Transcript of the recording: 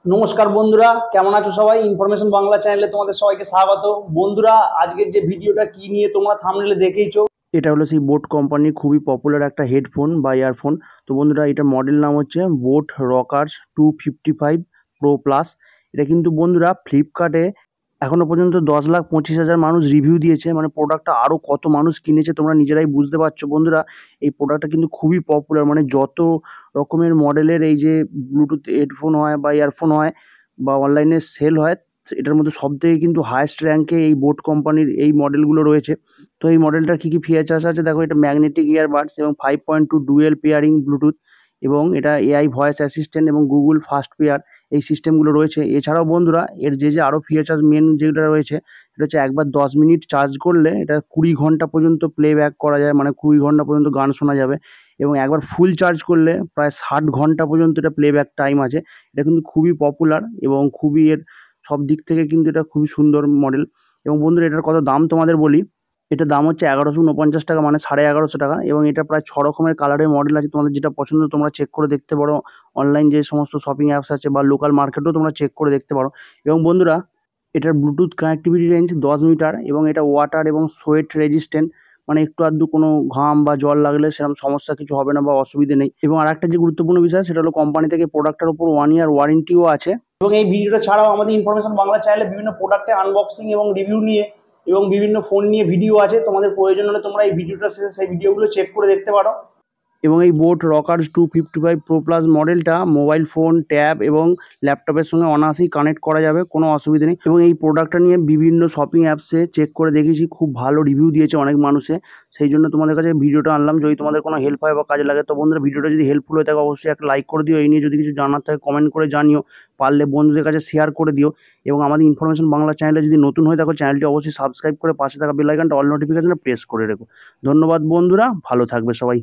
নমস্কার বন্ধুরা, কেমন আছো সবাই? ইনফরমেশন বাংলা চ্যানেলে তোমাদের সবাইকে স্বাগত। বন্ধুরা, আজকের যে ভিডিওটা কি নিয়ে তোমরা থাম্বনেলে দেখেইছো, এটা হলো সেই বোট কোম্পানির খুবই পপুলার একটা হেডফোন বা ইয়ারফোন। তো বন্ধুরা, এটার মডেল নাম হচ্ছে বোট রকার্স 255 প্রো প্লাস। এটা কিন্তু বন্ধুরা ফ্লিপকার্টে এখনো পর্যন্ত 10,25,000 মানুষ রিভিউ দিয়েছে। মানে প্রোডাক্টটা আরও কত মানুষ কিনেছে তোমরা নিজেরাই বুঝতে পারছো। বন্ধুরা, এই প্রোডাক্টটা কিন্তু খুবই পপুলার। মানে যত রকমের মডেলের এই যে ব্লুটুথ হেডফোন হয় বা ইয়ারফোন হয় বা অনলাইনে সেল হয়, এটার মধ্যে সবথেকে কিন্তু হায়েস্ট র্যাঙ্কে এই বোট কোম্পানির এই মডেলগুলো রয়েছে। তো এই মডেলটার কী কী ফিচার্স আছে দেখো। এটা ম্যাগনেটিক ইয়ারবাডস এবং 5.2 ডুয়েল পেয়ারিং ব্লুটুথ, এবং এটা এআই ভয়েস অ্যাসিস্ট্যান্ট এবং গুগল ফাস্ট পেয়ার এই সিস্টেমগুলো রয়েছে। এছাড়াও বন্ধুরা, এর যে আরও ফিচার্স মেন যেটা রয়েছে সেটা হচ্ছে একবার 10 মিনিট চার্জ করলে এটা 20 ঘন্টা পর্যন্ত প্লেব্যাক করা যায়, মানে 20 ঘন্টা পর্যন্ত গান শোনা যাবে। এবং একবার ফুল চার্জ করলে প্রায় 60 ঘন্টা পর্যন্ত এটা প্লেব্যাক টাইম আছে। এটা কিন্তু খুবই পপুলার এবং খুবই এর সব দিক থেকে কিন্তু এটা খুবই সুন্দর মডেল। এবং বন্ধুরা, এটার কত দাম তোমাদের বলি। এটার দাম হচ্ছে 1149 টাকা, মানে 1150 টাকা। এবং এটা প্রায় 6 রকমের কালারের মডেল আছে। তোমাদের যেটা পছন্দ তোমরা চেক করে দেখতে পারো। অনলাইন যে সমস্ত শপিং অ্যাপস আছে বা লোকাল মার্কেটেও তোমরা চেক করে দেখতে পারো। এবং বন্ধুরা, এটার ব্লুটুথ কানেক্টিভিটি রেঞ্জ 10 মিটার এবং এটা ওয়াটার এবং সোয়েট রেজিস্ট্যান্ট। মানে একটু আধটু কোনো ঘাম বা জল লাগলে সেরকম সমস্যা কিছু হবে না বা অসুবিধে নেই। এবং আরেকটা যে গুরুত্বপূর্ণ বিষয় সেটা হলো কোম্পানি থেকে প্রোডাক্টের উপর 1 ইয়ার ওয়ারেন্টিও আছে। এবং এই ভিডিওটা ছাড়াও আমাদের ইনফরমেশন বাংলা চ্যানেলে বিভিন্ন প্রোডাক্টের আনবক্সিং এবং রিভিউ নিয়ে এবং বিভিন্ন ফোন নিয়ে ভিডিও আছে। তোমাদের প্রয়োজন হলে তোমরা এই ভিডিওটা শেষে সেই ভিডিওগুলো চেক করে দেখতে পারো। এবং এই বোট রকার্স 255 প্রো প্লাস মডেলটা মোবাইল ফোন, ট্যাব এবং ল্যাপটপের সঙ্গে অনায়াসেই কানেক্ট করা যাবে, কোনো অসুবিধা নেই। এবং এই প্রোডাক্টটা নিয়ে বিভিন্ন শপিং অ্যাপসে চেক করে দেখেছি, খুব ভালো রিভিউ দিয়েছে অনেক মানুষে। সেই জন্য তোমাদের কাছে ভিডিওটা আনলাম। যদি তোমাদের কোনো হেল্প হয় বা কাজে লাগে তো বন্ধুরা, ভিডিওটা যদি হেল্পফুল হয়ে থাকে অবশ্যই একটা লাইক করে দিও। এই নিয়ে যদি কিছু জানার থাকে কমেন্ট করে জানিও, পারলে বন্ধুদের কাছে শেয়ার করে দিও। এবং আমাদের ইনফরমেশন বাংলা চ্যানেলে যদি নতুন হয়ে থাকো, চ্যানেলটি অবশ্যই সাবস্ক্রাইব করে পাশে থাকা বেল আইকনটা অল নোটিফিকেশনে প্রেস করে রেখো। ধন্যবাদ বন্ধুরা, ভালো থাকবে সবাই।